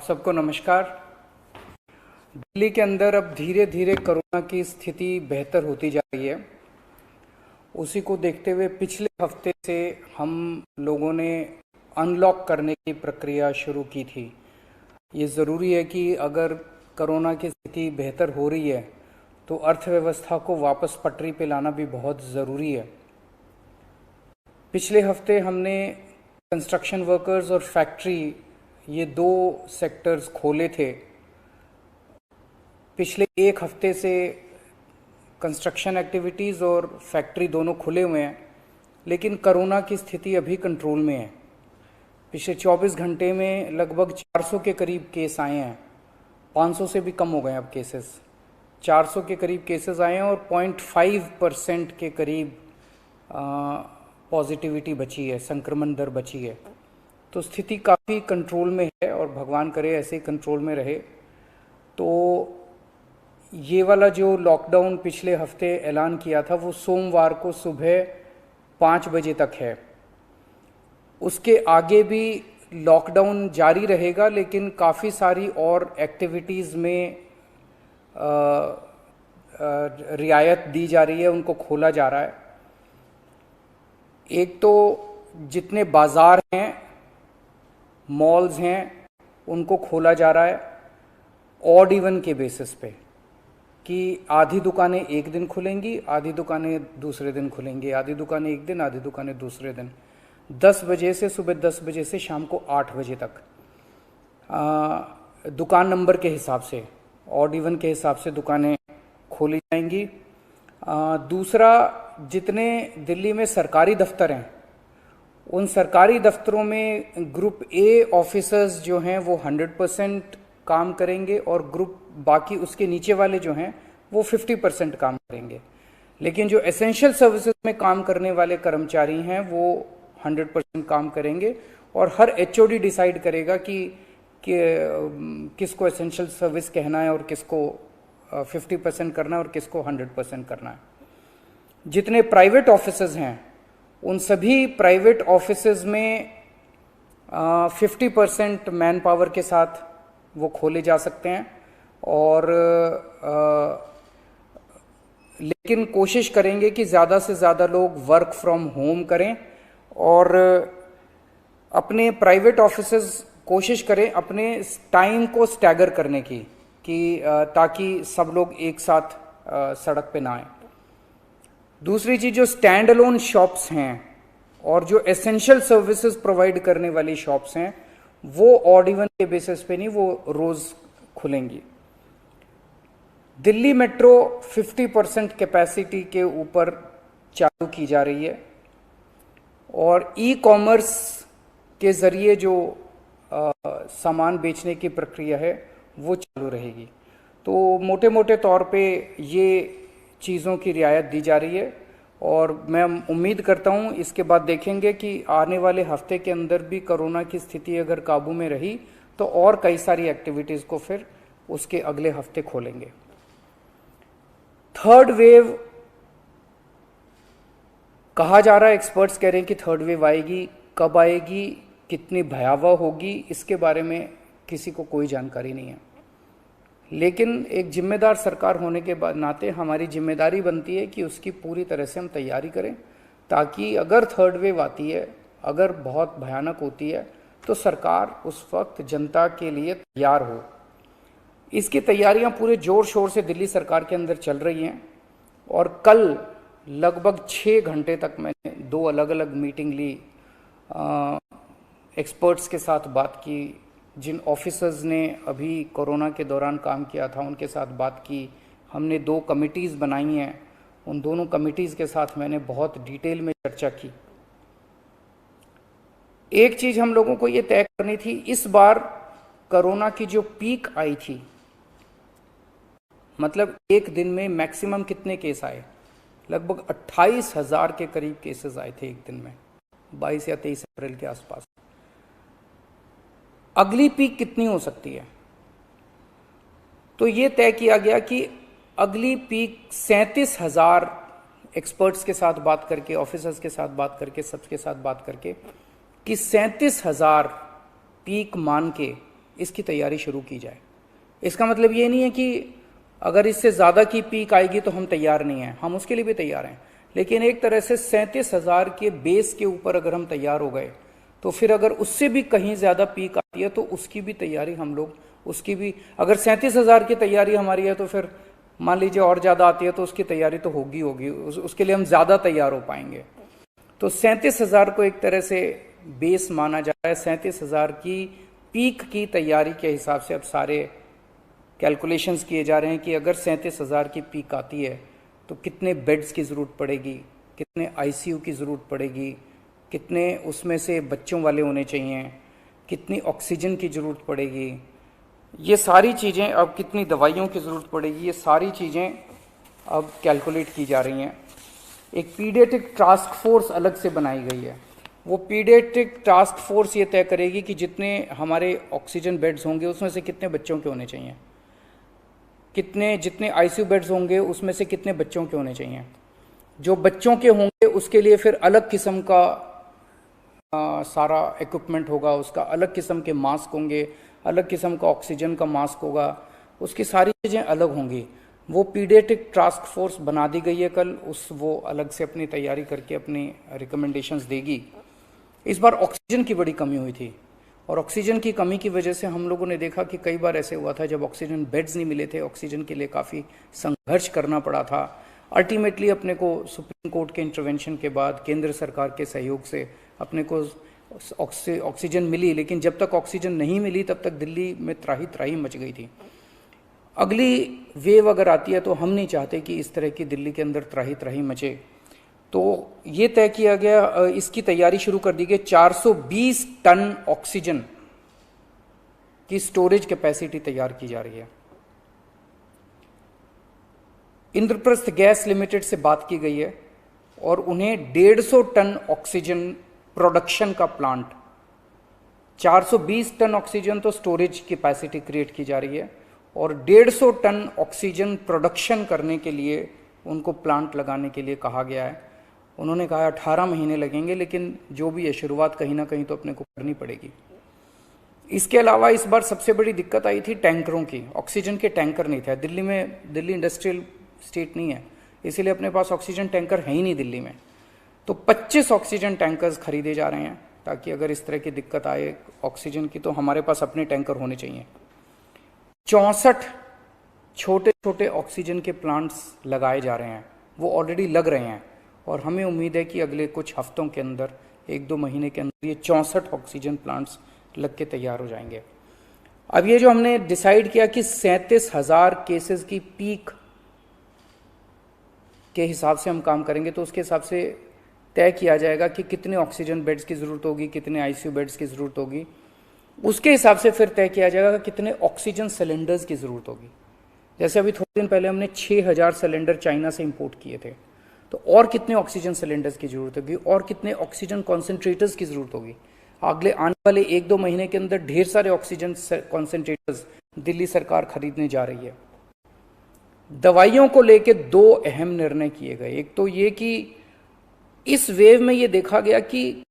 सबको नमस्कार। दिल्ली के अंदर अब धीरे धीरे कोरोना की स्थिति बेहतर होती जा रही है। उसी को देखते हुए पिछले हफ्ते से हम लोगों ने अनलॉक करने की प्रक्रिया शुरू की थी। ये ज़रूरी है कि अगर कोरोना की स्थिति बेहतर हो रही है तो अर्थव्यवस्था को वापस पटरी पे लाना भी बहुत ज़रूरी है। पिछले हफ्ते हमने कंस्ट्रक्शन वर्कर्स और फैक्ट्री, ये दो सेक्टर्स खोले थे। पिछले एक हफ्ते से कंस्ट्रक्शन एक्टिविटीज़ और फैक्ट्री दोनों खुले हुए हैं, लेकिन कोरोना की स्थिति अभी कंट्रोल में है। पिछले 24 घंटे में लगभग 400 के करीब केस आए हैं। 500 से भी कम हो गए अब केसेस। 400 के करीब केसेस आए हैं और 0.5% के करीब पॉजिटिविटी बची है, संक्रमण दर बची है। तो स्थिति काफ़ी कंट्रोल में है और भगवान करे ऐसे ही कंट्रोल में रहे। तो ये वाला जो लॉकडाउन पिछले हफ्ते ऐलान किया था वो सोमवार को सुबह 5 बजे तक है। उसके आगे भी लॉकडाउन जारी रहेगा, लेकिन काफ़ी सारी और एक्टिविटीज़ में रियायत दी जा रही है, उनको खोला जा रहा है। एक तो जितने बाज़ार हैं, मॉल्स हैं, उनको खोला जा रहा है ऑड इवन के बेसिस पे, कि आधी दुकानें एक दिन खुलेंगी, आधी दुकानें दूसरे दिन खुलेंगी, आधी दुकानें एक दिन, आधी दुकानें दूसरे दिन। 10 बजे से सुबह 10 बजे से शाम को 8 बजे तक, दुकान नंबर के हिसाब से, ऑड इवन के हिसाब से दुकानें खोली जाएंगी। दूसरा, जितने दिल्ली में सरकारी दफ्तर हैं, उन सरकारी दफ्तरों में ग्रुप ए ऑफिसर्स जो हैं वो 100% काम करेंगे और ग्रुप बाकी उसके नीचे वाले जो हैं वो 50% काम करेंगे। लेकिन जो एसेंशियल सर्विसेज में काम करने वाले कर्मचारी हैं वो 100% काम करेंगे और हर एचओडी डिसाइड करेगा कि किसको एसेंशियल सर्विस कहना है और किसको 50% करना है और किसको 100% करना है। जितने प्राइवेट ऑफिसेज हैं उन सभी प्राइवेट ऑफिसेज में 50% मैन पावर के साथ वो खोले जा सकते हैं और लेकिन कोशिश करेंगे कि ज़्यादा से ज़्यादा लोग वर्क फ्रॉम होम करें और अपने प्राइवेट ऑफिसेज कोशिश करें अपने टाइम को स्टैगर करने की, कि ताकि सब लोग एक साथ सड़क पे ना आए। दूसरी चीज़, जो स्टैंड अलोन शॉप्स हैं और जो एसेंशियल सर्विसेज प्रोवाइड करने वाली शॉप्स हैं वो ऑड इवन के बेसिस पे नहीं, वो रोज खुलेंगी। दिल्ली मेट्रो 50% कैपेसिटी के ऊपर चालू की जा रही है और ई कॉमर्स के जरिए जो सामान बेचने की प्रक्रिया है वो चालू रहेगी। तो मोटे मोटे तौर पे ये चीज़ों की रियायत दी जा रही है और मैं उम्मीद करता हूँ इसके बाद देखेंगे कि आने वाले हफ्ते के अंदर भी कोरोना की स्थिति अगर काबू में रही तो और कई सारी एक्टिविटीज़ को फिर उसके अगले हफ्ते खोलेंगे। थर्ड वेव कहा जा रहा है, एक्सपर्ट्स कह रहे हैं कि थर्ड वेव आएगी। कब आएगी, कितनी भयावह होगी, इसके बारे में किसी को कोई जानकारी नहीं है। लेकिन एक जिम्मेदार सरकार होने के नाते हमारी जिम्मेदारी बनती है कि उसकी पूरी तरह से हम तैयारी करें, ताकि अगर थर्ड वेव आती है, अगर बहुत भयानक होती है, तो सरकार उस वक्त जनता के लिए तैयार हो। इसकी तैयारियां पूरे जोर शोर से दिल्ली सरकार के अंदर चल रही हैं और कल लगभग 6 घंटे तक मैंने 2 अलग अलग मीटिंग ली, एक्सपर्ट्स के साथ बात की, जिन ऑफिसर्स ने अभी कोरोना के दौरान काम किया था उनके साथ बात की। हमने 2 कमिटीज़ बनाई हैं, उन दोनों कमिटीज़ के साथ मैंने बहुत डिटेल में चर्चा की। एक चीज़ हम लोगों को ये तय करनी थी, इस बार कोरोना की जो पीक आई थी, मतलब एक दिन में मैक्सिमम कितने केस आए, लगभग 28,000 के करीब केसेस आए थे एक दिन में, 22 या 23 अप्रैल के आसपास। अगली पीक कितनी हो सकती है, तो ये तय किया गया कि अगली पीक 37,000, एक्सपर्ट्स के साथ बात करके, ऑफिसर्स के साथ बात करके, सबके साथ बात करके, कि 37,000 पीक मान के इसकी तैयारी शुरू की जाए। इसका मतलब ये नहीं है कि अगर इससे ज़्यादा की पीक आएगी तो हम तैयार नहीं हैं, हम उसके लिए भी तैयार हैं। लेकिन एक तरह से 37,000 के बेस के ऊपर अगर हम तैयार हो गए तो फिर अगर उससे भी कहीं ज़्यादा पीक आती है तो उसकी भी तैयारी हम लोग, उसकी भी, अगर 37,000 की तैयारी हमारी है तो फिर मान लीजिए और ज़्यादा आती है तो उसकी तैयारी तो होगी उसके लिए हम ज़्यादा तैयार हो पाएंगे। तो 37,000 को एक तरह से बेस माना जा रहा है। 37,000 की पीक की तैयारी के हिसाब से अब सारे कैलकुलेशंस किए जा रहे हैं कि अगर 37,000 की पीक आती है तो कितने बेड्स की ज़रूरत पड़ेगी, कितने आईसीयू की ज़रूरत पड़ेगी, कितने उसमें से बच्चों वाले होने चाहिए, कितनी ऑक्सीजन की ज़रूरत पड़ेगी, ये सारी चीज़ें, अब कितनी दवाइयों की ज़रूरत पड़ेगी, ये सारी चीज़ें अब कैलकुलेट की जा रही हैं। एक पीडियाट्रिक टास्क फोर्स अलग से बनाई गई है। वो पीडियाट्रिक टास्क फोर्स ये तय करेगी कि जितने हमारे ऑक्सीजन बेड्स होंगे उसमें से कितने बच्चों के होने चाहिए, जितने आईसीयू बेड्स होंगे उसमें से कितने बच्चों के होने चाहिए। जो बच्चों के होंगे उसके लिए फिर अलग किस्म का सारा इक्विपमेंट होगा, उसका अलग किस्म के मास्क होंगे, अलग किस्म का ऑक्सीजन का मास्क होगा, उसकी सारी चीज़ें अलग होंगी। वो पीडियाट्रिक टास्क फोर्स बना दी गई है कल, वो अलग से अपनी तैयारी करके अपनी रिकमेंडेशंस देगी। इस बार ऑक्सीजन की बड़ी कमी हुई थी और ऑक्सीजन की कमी की वजह से हम लोगों ने देखा कि कई बार ऐसे हुआ था जब ऑक्सीजन बेड्स नहीं मिले थे, ऑक्सीजन के लिए काफ़ी संघर्ष करना पड़ा था। अल्टीमेटली अपने को सुप्रीम कोर्ट के इंटरवेंशन के बाद केंद्र सरकार के सहयोग से अपने को ऑक्सीजन मिली, लेकिन जब तक ऑक्सीजन नहीं मिली तब तक दिल्ली में त्राही त्राही मच गई थी। अगली वेव अगर आती है तो हम नहीं चाहते कि इस तरह की दिल्ली के अंदर त्राही त्राही मचे। तो ये तय किया गया, इसकी तैयारी शुरू कर दी गई। 420 टन ऑक्सीजन की स्टोरेज कैपेसिटी तैयार की जा रही है। इंद्रप्रस्थ गैस लिमिटेड से बात की गई है और उन्हें 150 टन ऑक्सीजन प्रोडक्शन का प्लांट, 420 टन ऑक्सीजन तो स्टोरेज कैपेसिटी क्रिएट की जा रही है और 150 टन ऑक्सीजन प्रोडक्शन करने के लिए उनको प्लांट लगाने के लिए कहा गया है। उन्होंने कहा 18 महीने लगेंगे, लेकिन जो भी है शुरुआत कहीं ना कहीं तो अपने को करनी पड़ेगी। इसके अलावा इस बार सबसे बड़ी दिक्कत आई थी टैंकरों की। ऑक्सीजन के टैंकर नहीं थे दिल्ली में, दिल्ली इंडस्ट्रियल स्टेट नहीं है, इसीलिए अपने पास ऑक्सीजन टैंकर है ही नहीं दिल्ली में। तो 25 ऑक्सीजन टैंकर्स खरीदे जा रहे हैं ताकि अगर इस तरह की दिक्कत आए ऑक्सीजन की तो हमारे पास अपने टैंकर होने चाहिए। 64 छोटे छोटे ऑक्सीजन के प्लांट्स लगाए जा रहे हैं, वो ऑलरेडी लग रहे हैं और हमें उम्मीद है कि अगले कुछ हफ्तों के अंदर, 1-2 महीने के अंदर ये 64 ऑक्सीजन प्लांट्स लग के तैयार हो जाएंगे। अब ये जो हमने डिसाइड किया कि 37,000 केसेस की पीक के हिसाब से हम काम करेंगे, तो उसके हिसाब से तय किया जाएगा कि कितने ऑक्सीजन बेड्स की ज़रूरत होगी, कितने आईसीयू बेड्स की ज़रूरत होगी। उसके हिसाब से फिर तय किया जाएगा कि कितने ऑक्सीजन सिलेंडर्स की ज़रूरत होगी। जैसे अभी थोड़े दिन पहले हमने 6,000 सिलेंडर चाइना से इंपोर्ट किए थे, तो और कितने ऑक्सीजन सिलेंडर्स की ज़रूरत होगी और कितने ऑक्सीजन कॉन्सेंट्रेटर्स की ज़रूरत होगी। अगले आने वाले 1-2 महीने के अंदर ढेर सारे ऑक्सीजन कॉन्सेंट्रेटर्स दिल्ली सरकार खरीदने जा रही है। दवाइयों को लेकर 2 अहम निर्णय किए गए। एक तो ये कि इस वेव में ये देखा गया कि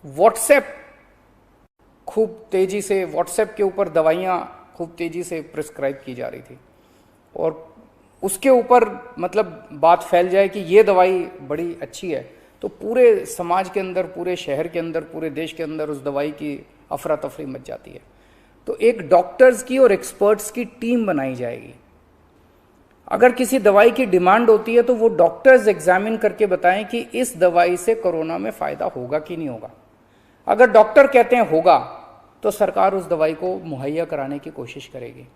व्हाट्सएप खूब तेजी से, व्हाट्सएप के ऊपर दवाइयाँ खूब तेजी से प्रिस्क्राइब की जा रही थी और उसके ऊपर मतलब बात फैल जाए कि ये दवाई बड़ी अच्छी है तो पूरे समाज के अंदर, पूरे शहर के अंदर, पूरे देश के अंदर उस दवाई की अफरा तफरी मच जाती है। तो एक डॉक्टर्स की और एक्सपर्ट्स की टीम बनाई जाएगी। अगर किसी दवाई की डिमांड होती है तो वो डॉक्टर्स एग्जामिन करके बताएं कि इस दवाई से कोरोना में फायदा होगा कि नहीं होगा। अगर डॉक्टर कहते हैं होगा तो सरकार उस दवाई को मुहैया कराने की कोशिश करेगी,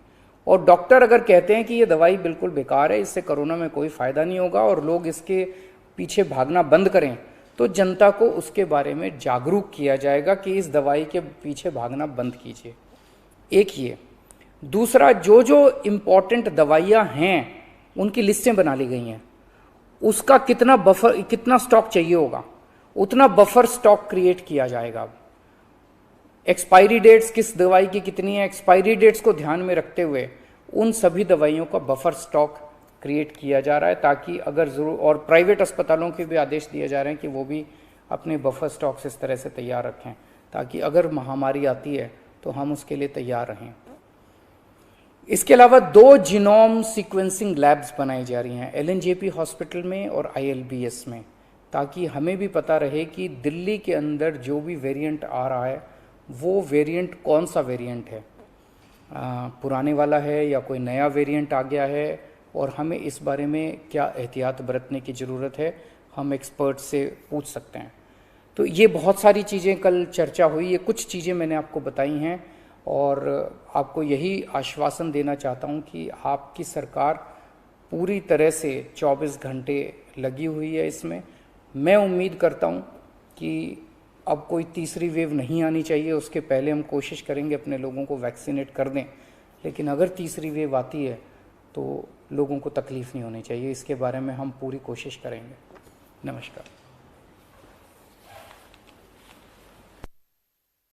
और डॉक्टर अगर कहते हैं कि ये दवाई बिल्कुल बेकार है, इससे कोरोना में कोई फायदा नहीं होगा और लोग इसके पीछे भागना बंद करें, तो जनता को उसके बारे में जागरूक किया जाएगा कि इस दवाई के पीछे भागना बंद कीजिए। एक ये। दूसरा, जो जो इम्पोर्टेंट दवाइयाँ हैं उनकी लिस्टें बना ली गई हैं, उसका कितना बफर, कितना स्टॉक चाहिए होगा उतना बफर स्टॉक क्रिएट किया जाएगा। एक्सपायरी डेट्स किस दवाई की कितनी है, एक्सपायरी डेट्स को ध्यान में रखते हुए उन सभी दवाइयों का बफर स्टॉक क्रिएट किया जा रहा है ताकि अगर जरूर, और प्राइवेट अस्पतालों के भी आदेश दिए जा रहे हैं कि वो भी अपने बफर स्टॉक्स इस तरह से तैयार रखें ताकि अगर महामारी आती है तो हम उसके लिए तैयार रहें। इसके अलावा 2 जीनोम सीक्वेंसिंग लैब्स बनाई जा रही हैं एलएनजेपी हॉस्पिटल में और आईएलबीएस में, ताकि हमें भी पता रहे कि दिल्ली के अंदर जो भी वेरिएंट आ रहा है वो वेरिएंट कौन सा वेरिएंट है, पुराने वाला है या कोई नया वेरिएंट आ गया है, और हमें इस बारे में क्या एहतियात बरतने की ज़रूरत है, हम एक्सपर्ट से पूछ सकते हैं। तो ये बहुत सारी चीज़ें कल चर्चा हुई, ये कुछ चीज़ें मैंने आपको बताई हैं और आपको यही आश्वासन देना चाहता हूँ कि आपकी सरकार पूरी तरह से 24 घंटे लगी हुई है इसमें। मैं उम्मीद करता हूँ कि अब कोई तीसरी वेव नहीं आनी चाहिए, उसके पहले हम कोशिश करेंगे अपने लोगों को वैक्सीनेट कर दें, लेकिन अगर तीसरी वेव आती है तो लोगों को तकलीफ़ नहीं होनी चाहिए, इसके बारे में हम पूरी कोशिश करेंगे। नमस्कार।